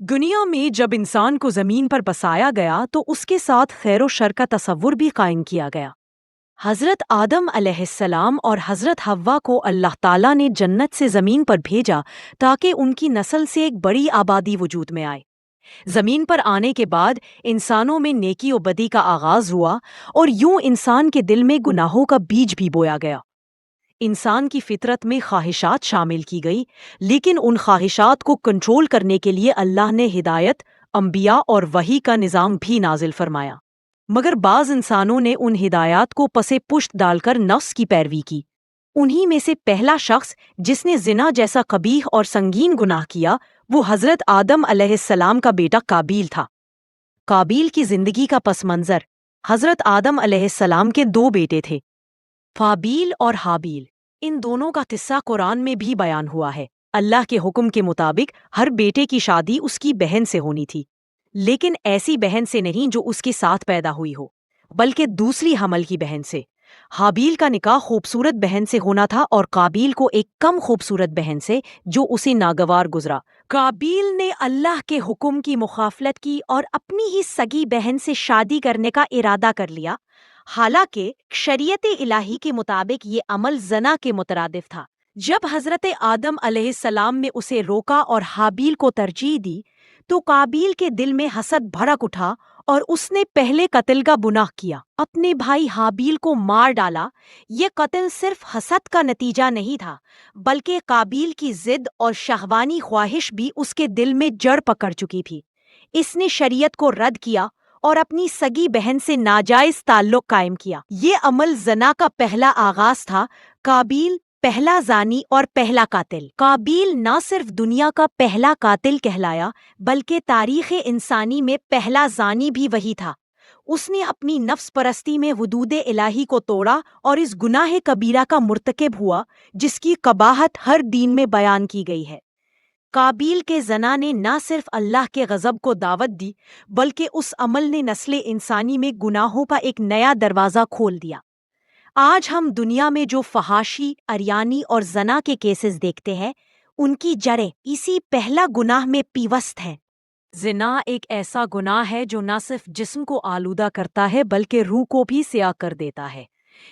دنیا میں جب انسان کو زمین پر بسایا گیا تو اس کے ساتھ خیر و شر کا تصور بھی قائم کیا گیا۔ حضرت آدم علیہ السلام اور حضرت حوا کو اللہ تعالیٰ نے جنت سے زمین پر بھیجا تاکہ ان کی نسل سے ایک بڑی آبادی وجود میں آئے۔ زمین پر آنے کے بعد انسانوں میں نیکی و بدی کا آغاز ہوا اور یوں انسان کے دل میں گناہوں کا بیج بھی بویا گیا۔ انسان کی فطرت میں خواہشات شامل کی گئی، لیکن ان خواہشات کو کنٹرول کرنے کے لیے اللہ نے ہدایت، انبیاء اور وحی کا نظام بھی نازل فرمایا۔ مگر بعض انسانوں نے ان ہدایات کو پسے پشت ڈال کر نفس کی پیروی کی۔ انہی میں سے پہلا شخص جس نے زنا جیسا قبیح اور سنگین گناہ کیا وہ حضرت آدم علیہ السلام کا بیٹا قابیل تھا۔ قابیل کی زندگی کا پس منظر: حضرت آدم علیہ السلام کے دو بیٹے تھے، قابیل اور حابیل۔ ان دونوں کا قصہ قرآن میں بھی بیان ہوا ہے۔ اللہ کے حکم کے مطابق ہر بیٹے کی شادی اس کی بہن سے ہونی تھی، لیکن ایسی بہن سے نہیں جو اس کے ساتھ پیدا ہوئی ہو، بلکہ دوسری حمل کی بہن سے۔ حابیل کا نکاح خوبصورت بہن سے ہونا تھا اور قابیل کو ایک کم خوبصورت بہن سے جو اسے ناگوار گزرا۔ قابیل نے اللہ کے حکم کی مخالفت کی اور اپنی ہی سگی بہن سے شادی کرنے کا ارادہ کر لیا، حالانکہ شریعت الہی کے مطابق یہ عمل زنا کے مترادف تھا۔ جب حضرت آدم علیہ السلام نے اسے روکا اور حابیل کو ترجیح دی تو قابیل کے دل میں حسد بھڑک اٹھا اور اس نے پہلے قتل کا گناہ کیا، اپنے بھائی حابیل کو مار ڈالا۔ یہ قتل صرف حسد کا نتیجہ نہیں تھا، بلکہ قابیل کی ضد اور شہوانی خواہش بھی اس کے دل میں جڑ پکڑ چکی تھی۔ اس نے شریعت کو رد کیا اور اپنی سگی بہن سے ناجائز تعلق قائم کیا۔ یہ عمل زنا کا پہلا آغاز تھا۔ قابیل پہلا زانی اور پہلا قاتل۔ قابیل نہ صرف دنیا کا پہلا قاتل کہلایا بلکہ تاریخ انسانی میں پہلا زانی بھی وہی تھا۔ اس نے اپنی نفس پرستی میں حدود الہی کو توڑا اور اس گناہ کبیرہ کا مرتکب ہوا جس کی قباحت ہر دین میں بیان کی گئی ہے۔ قابیل کے زنا نے نہ صرف اللہ کے غضب کو دعوت دی بلکہ اس عمل نے نسل انسانی میں گناہوں کا ایک نیا دروازہ کھول دیا۔ آج ہم دنیا میں جو فحاشی، عریانی اور زنا کے کیسز دیکھتے ہیں ان کی جڑیں اسی پہلا گناہ میں پیوست ہیں۔ زنا ایک ایسا گناہ ہے جو نہ صرف جسم کو آلودہ کرتا ہے بلکہ روح کو بھی سیاہ کر دیتا ہے۔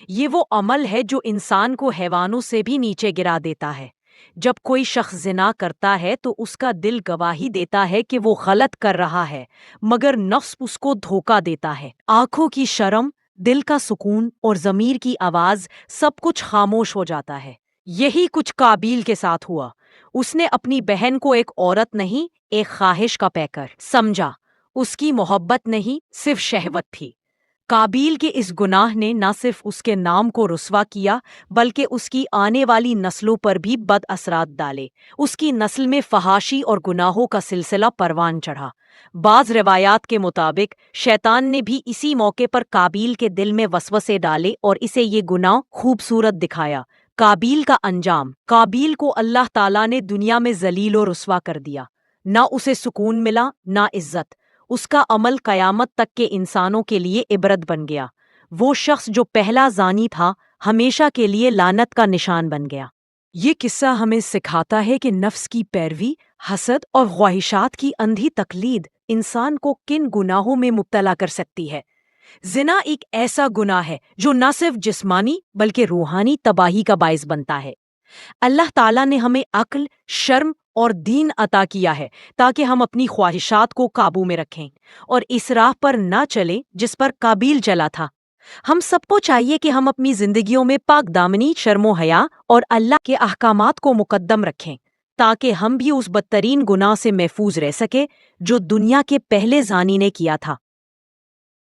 یہ وہ عمل ہے جو انسان کو حیوانوں سے بھی نیچے گرا دیتا ہے۔ جب کوئی شخص زنا کرتا ہے تو اس کا دل گواہی دیتا ہے کہ وہ غلط کر رہا ہے، مگر نفس اس کو دھوکہ دیتا ہے۔ آنکھوں کی شرم، دل کا سکون اور ضمیر کی آواز سب کچھ خاموش ہو جاتا ہے۔ یہی کچھ قابیل کے ساتھ ہوا۔ اس نے اپنی بہن کو ایک عورت نہیں، ایک خواہش کا پیکر سمجھا۔ اس کی محبت نہیں، صرف شہوت تھی۔ قابیل کے اس گناہ نے نہ صرف اس کے نام کو رسوا کیا بلکہ اس کی آنے والی نسلوں پر بھی بد اثرات ڈالے۔ اس کی نسل میں فحاشی اور گناہوں کا سلسلہ پروان چڑھا۔ بعض روایات کے مطابق شیطان نے بھی اسی موقع پر قابیل کے دل میں وسوسے ڈالے اور اسے یہ گناہ خوبصورت دکھایا۔ قابیل کا انجام: قابیل کو اللہ تعالیٰ نے دنیا میں ذلیل و رسوا کر دیا۔ نہ اسے سکون ملا، نہ عزت۔ اس کا عمل قیامت تک کے انسانوں کے لیے عبرت بن گیا۔ وہ شخص جو پہلا زانی تھا ہمیشہ کے لیے لعنت کا نشان بن گیا۔ یہ قصہ ہمیں سکھاتا ہے کہ نفس کی پیروی، حسد اور خواہشات کی اندھی تقلید انسان کو کن گناہوں میں مبتلا کر سکتی ہے۔ زنا ایک ایسا گناہ ہے جو نہ صرف جسمانی بلکہ روحانی تباہی کا باعث بنتا ہے۔ اللہ تعالیٰ نے ہمیں عقل، شرم اور دین عطا کیا ہے تاکہ ہم اپنی خواہشات کو قابو میں رکھیں اور اس راہ پر نہ چلیں جس پر قابیل چلا تھا۔ ہم سب کو چاہیے کہ ہم اپنی زندگیوں میں پاک دامنی، شرم و حیا اور اللہ کے احکامات کو مقدم رکھیں تاکہ ہم بھی اس بدترین گناہ سے محفوظ رہ سکیں جو دنیا کے پہلے زانی نے کیا تھا۔